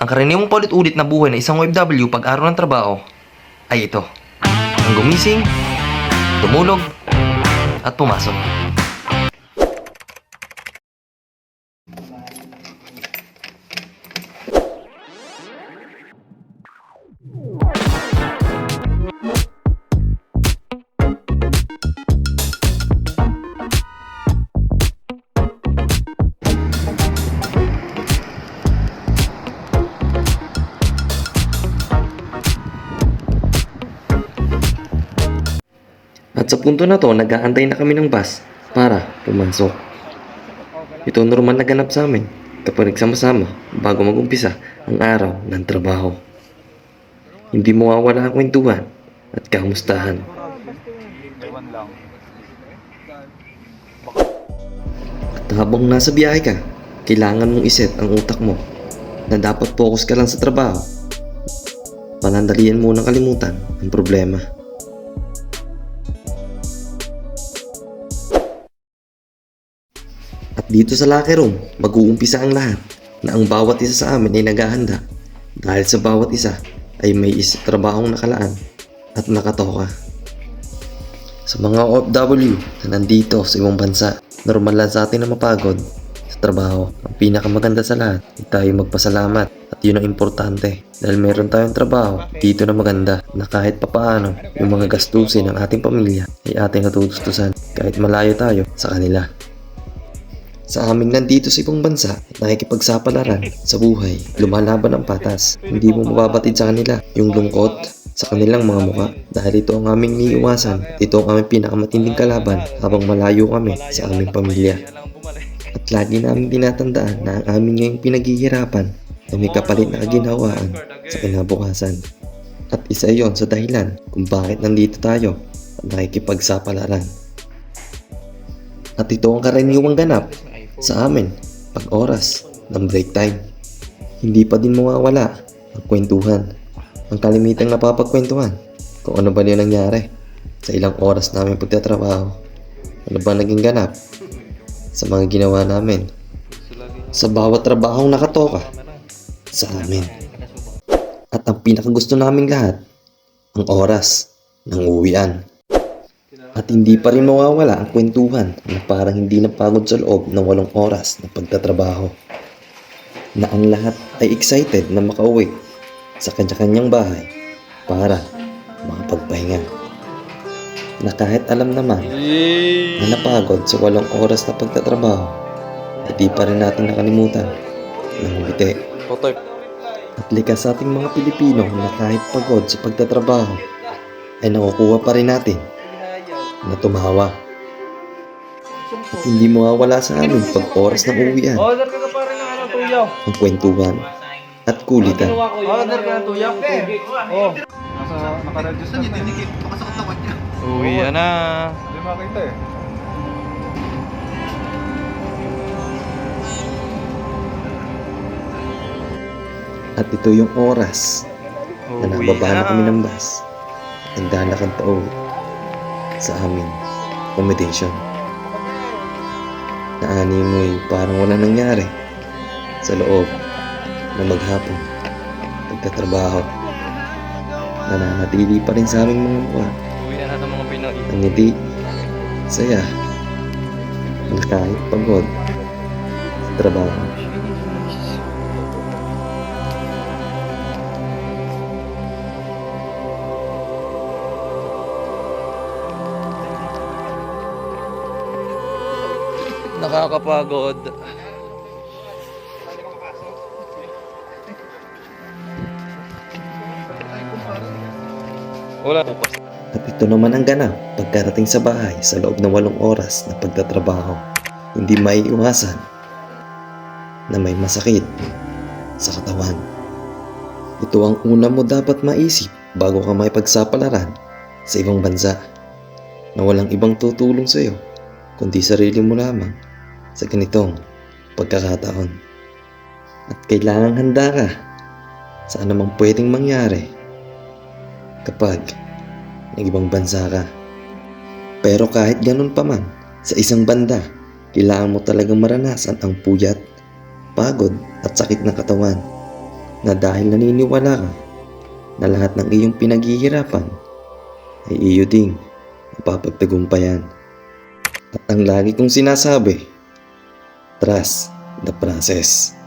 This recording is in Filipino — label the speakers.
Speaker 1: Ang karaniwang paulit-ulit na buhay ng isang OFW pag araw ng trabaho ay ito. Ang gumising, tumulog, at pumasok. At sa punto na to, nag-aantay na kami ng bus para pumasok. Ito normal na ganap sa amin kapag nagsama-sama bago mag-umpisa ang araw ng trabaho. Hindi mawawala ang kwentuhan at kamustahan. At habang nasa biyahe ka, kailangan mong iset ang utak mo na dapat focus ka lang sa trabaho. Panandalian mo ng kalimutan ang problema. At dito sa locker room, mag-uumpisa ang lahat na ang bawat isa sa amin ay naghahanda dahil sa bawat isa ay may trabahong nakalaan at nakatoka. Sa mga OFW na nandito sa ibang bansa, normal lang sa atin na mapagod sa trabaho. Ang pinakamaganda sa lahat ay tayo magpasalamat at yun ang importante dahil meron tayong trabaho dito na maganda na kahit papaano yung mga gastusin ng ating pamilya ay ating natutustusan kahit malayo tayo sa kanila. Sa aming nandito sa ibang bansa, nakikipagsapalaran sa buhay, lumalaban ang patas. Hindi mo mababatid sa kanila yung lungkot sa kanilang mga muka dahil ito ang aming niiwasan. Ito ang aming pinakamatinding kalaban habang malayo kami sa aming pamilya. At lagi namin tinatandaan na ang aming ngayong pinaghihirapan ay may kapalit na kaginhawaan sa kinabukasan. At isa yon sa dahilan kung bakit nandito tayo at nakikipagsapalaran. At ito ang karaniwang ganap sa amin pag oras ng break time. Hindi pa din mawawala ang kwentuhan. Ang kalimitang napapagkwentuhan kung ano ba din nangyari sa ilang oras namin pagtatrabaho. Ano ba naging ganap sa mga ginawa namin sa bawat trabahong nakatoka sa amin. At ang pinakagusto naming lahat, ang oras ng uwian. At hindi pa rin mawawala ang kwentuhan na parang hindi napagod sa loob ng 8 oras na pagtatrabaho. Na ang lahat ay excited na makauwi sa kanya-kanyang bahay para makapagpahinga. Na kahit alam naman na napagod sa 8 oras na pagtatrabaho, hindi pa rin natin nakalimutan ng ngumiti. At likas sa ating mga Pilipino na kahit pagod sa pagtatrabaho, ay nakukuha pa rin natin na tumawa. At hindi mawawala sa amin pag oras ng uwian ang kwentuhan at kulitan.
Speaker 2: Naka-register na yun.
Speaker 1: Uwi na.
Speaker 2: Hindi makita eh.
Speaker 1: At ito yung oras na nababa na kami ng bus. Naglalakad pa uwi sa aming accommodation. Na animoy parang wala nangyari sa loob na maghapon pagtatrabaho. Nananatili pa rin sa aming mga mukha
Speaker 3: Uwi na natin mga Pinoy.
Speaker 1: ang ngiti, saya, na kahit pagod sa trabaho.
Speaker 3: Nakakapagod. Wala po.
Speaker 1: At ito naman ang ganap pagkarating sa bahay sa loob ng 8 oras na pagtatrabaho. Hindi maiiwasan na may masakit sa katawan. Ito ang una mo dapat maisip bago ka makipagsapalaran sa ibang bansa na walang ibang tutulong sa iyo kundi sarili mo lamang sa ganitong pagkakataon. At kailangang handa ka sa anumang pwedeng mangyari kapag nag-ibang bansa ka. Pero kahit ganun pa man, sa isang banda, kailangan mo talagang maranasan ang puyat, pagod at sakit ng katawan na dahil naniniwala ka na lahat ng iyong pinaghihirapan ay iyo ding mapapagtagumpayan. At ang lagi kong sinasabi, trust the process.